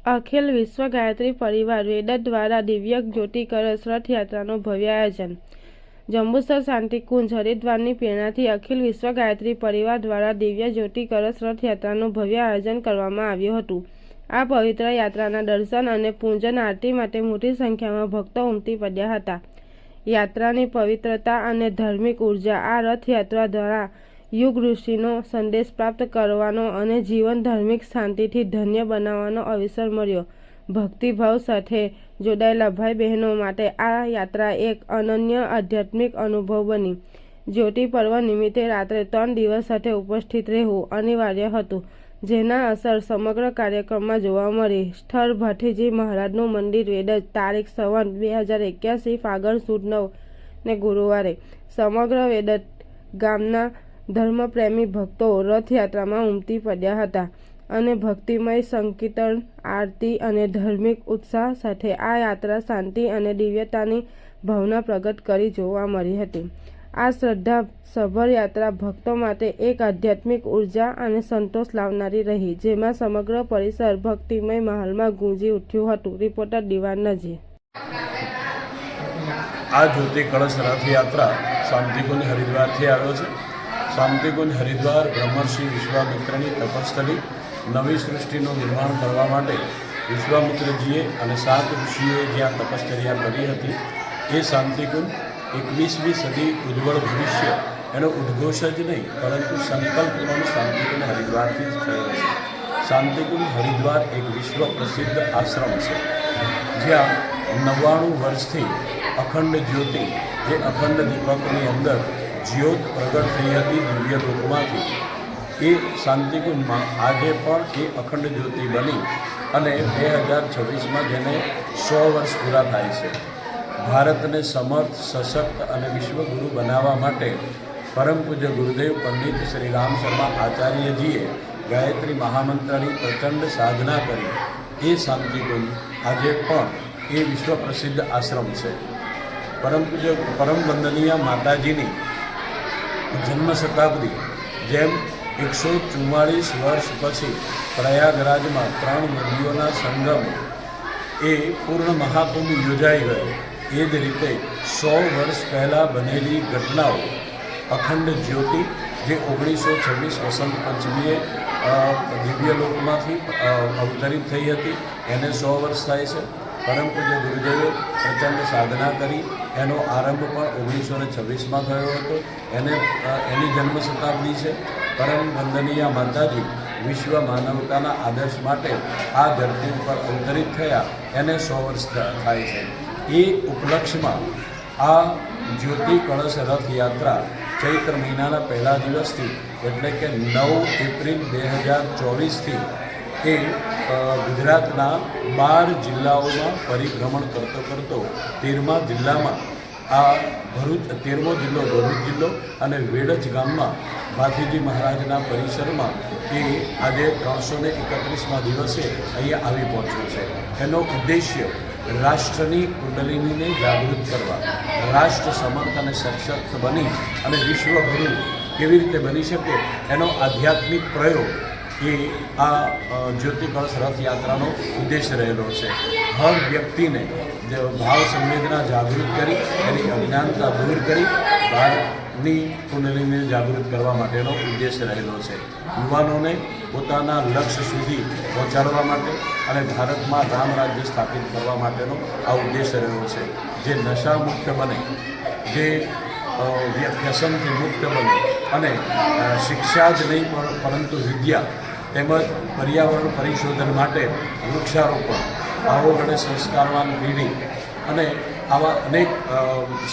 અખિલ વિશ્વ ગાયત્રી પરિવાર વેડર દ્વારા દિવ્ય જ્યોતિ કળશ રથયાત્રાનું ભવ્ય આયોજન। જંબુસર શાંતિકુંજ હરિદ્વારની પ્રેરણાથી અખિલ વિશ્વ ગાયત્રી પરિવાર દ્વારા દિવ્ય જ્યોતિ કળશ રથયાત્રાનું ભવ્ય આયોજન કરવામાં આવ્યું હતું। આ પવિત્ર યાત્રાના દર્શન અને પૂજન આરતી માટે મોટી સંખ્યામાં ભક્તો ઉમટી પડ્યા હતા। યાત્રાની પવિત્રતા અને ધાર્મિક ઉર્જા આ રથયાત્રા દ્વારા યુગ ઋષિનો સંદેશ પ્રાપ્ત કરવાનો અને જીવન ધાર્મિક શાંતિથી ધન્ય બનાવવાનો અવસર મળ્યો। ભક્તિભાવ સાથે જોડાયેલા ભાઈ બહેનો માટે આ યાત્રા એક અનન્ય આધ્યાત્મિક અનુભવ બની। જ્યોતિ પર્વ નિમિત્તે રાત્રે 3 દિવસ સાથે ઉપસ્થિત રહેવું અનિવાર્ય હતું, જેના અસર સમગ્ર કાર્યક્રમમાં જોવા મળી। સ્થળ ભાઠીજી મહારાજનું મંદિર વેડજ તારીખ સંવત 2081 ફાગણ સુદ 9 ને ગુરુવારે સમગ્ર વેડજ ગામના ધર્મપ્રેમી ભક્તો રથયાત્રામાં ઉમટી પડ્યા હતા અને ભક્તિમય સંકીર્તન, આરતી અને ધાર્મિક ઉત્સાહ સાથે આ યાત્રા શાંતિ અને દિવ્યતાની ભાવના પ્રગટ કરી જોવા મળી હતી। આ શ્રદ્ધા સભર યાત્રા ભક્તો માટે એક આધ્યાત્મિક ઉર્જા અને સંતોષ લાવનારી રહી, જેમાં સમગ્ર પરિસર ભક્તિમય માહોલમાં ગુંજી ઉઠ્યું હતું। રિપોર્ટર દિવાન નજીર। આ જ્યોતિ કળશ રથયાત્રા શાંતિકુંજ હરિદ્વારથી આવ્યો છે। શાંતિકુંજ હરિદ્વાર બ્રહ્મર્ષિ વિશ્વામિત્રની તપસ્થલી, નવી સૃષ્ટિનું નિર્માણ કરવા માટે વિશ્વામિત્રજીએ અને 7 ઋષિઓએ જ્યાં તપશ્ચર્યા કરી હતી, એ શાંતિકુંજ 21મી સદી ઉજ્જવળ ભવિષ્ય એનો ઉદ્ઘોષ જ નહીં, પરંતુ સંકલ્પ પણ શાંતિકુંજ હરિદ્વારથી જ થયો છે। શાંતિકુંજ હરિદ્વાર એક વિશ્વ પ્રસિદ્ધ આશ્રમ છે, જ્યાં 99 વર્ષથી અખંડ જ્યોતિ, જે અખંડ દીપકની અંદર જ્યોત પ્રગટ થઈ હતી દિવ્ય લોકમાંથી, એ શાંતિકુંજમાં આજે પણ એ અખંડ જ્યોતિ બની અને 2026માં જેને 100 વર્ષ પૂરા થાય છે। ભારતને સમર્થ, સશક્ત અને વિશ્વગુરુ બનાવવા માટે પરમ પૂજ્ય ગુરુદેવ પંડિત શ્રી રામ શર્મા આચાર્યજીએ ગાયત્રી મહામંત્રની પ્રચંડ સાધના કરી એ શાંતિકુંજ આજે પણ એ વિશ્વ પ્રસિદ્ધ આશ્રમ છે। પરમ પૂજ્ય પરમ વંદનીય માતાજીની જન્મ શતાબ્દી જેમ 144 વર્ષ પછી પ્રયાગરાજમાં 3 નદીઓના સંગમ એ પૂર્ણ મહાકુંભ યોજાઈ ગયો, એ જ રીતે 100 વર્ષ પહેલાં બનેલી ઘટનાઓ અખંડ જ્યોતિ જે 1926 વસંત પંચમીએ દિવ્યલોકમાંથી અવતરિત થઈ હતી, એને 100 વર્ષ થાય છે। પરમ પૂજ્ય ગુરુદેવે પ્રચંડ સાધના કરી, એનો આરંભ પણ 1926માં થયો હતો, એની જન્મ શતાબ્દી છે। પરમ વંદનીય માતાજી વિશ્વ માનવતાના આદર્શ માટે આ ધરતી ઉપર અવતરિત થયા, એને 100 વર્ષ થાય છે। એ ઉપલક્ષમાં આ જ્યોતિ કળશ રથયાત્રા ચૈત્ર મહિનાના પહેલા દિવસથી એટલે કે 9 એપ્રિલ 2024થી એ ગુજરાતના 12 જિલ્લાઓમાં પરિભ્રમણ કરતો 13મા જિલ્લામાં આ ભરૂચ, 13મો જિલ્લો ભરૂચ જિલ્લો અને વેડજ ગામમાં ભાથીજી મહારાજના પરિસરમાં એ આજે 331મા દિવસે અહીંયા આવી પહોંચ્યો છે। એનો ઉદ્દેશ્ય રાષ્ટ્રની કુંડલિનીને જાગૃત કરવા, રાષ્ટ્ર સમર્થ અને સશક્ત બની અને વિશ્વગુરુ કેવી રીતે બની શકે એનો આધ્યાત્મિક પ્રયોગ એ આ જ્યોતિ કળશ રથયાત્રાનો ઉદ્દેશ રહેલો છે। હર વ્યક્તિને ભાવ સંવેદના જાગૃત કરી, એની અજ્ઞાનતા દૂર કરી ભારતની કુંડલીને જાગૃત કરવા માટેનો ઉદ્દેશ રહેલો છે। યુવાનોને પોતાના લક્ષ્ય સુધી પહોંચાડવા માટે અને ભારતમાં રામ રાજ્ય સ્થાપિત કરવા માટેનો આ ઉદ્દેશ રહેલો છે। જે નશામુક્ત બને, જે વ્યસનથી મુક્ત બને અને શિક્ષા જ નહીં પરંતુ વિદ્યા તેમજ પર્યાવરણ પરિશોધન માટે વૃક્ષારોપણ, આવો વડે સંસ્કારવાન પેઢી અને આવા અનેક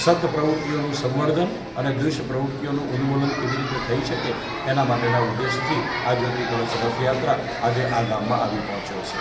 સત પ્રવૃત્તિઓનું સંવર્ધન અને દુષ્ટ પ્રવૃત્તિઓનું ઉન્મૂલન કેવી રીતે થઈ શકે એના માટેના ઉદ્દેશથી આ જ્યોતિ કળશ રથયાત્રા આજે આ ગામમાં આવી પહોંચ્યો છે।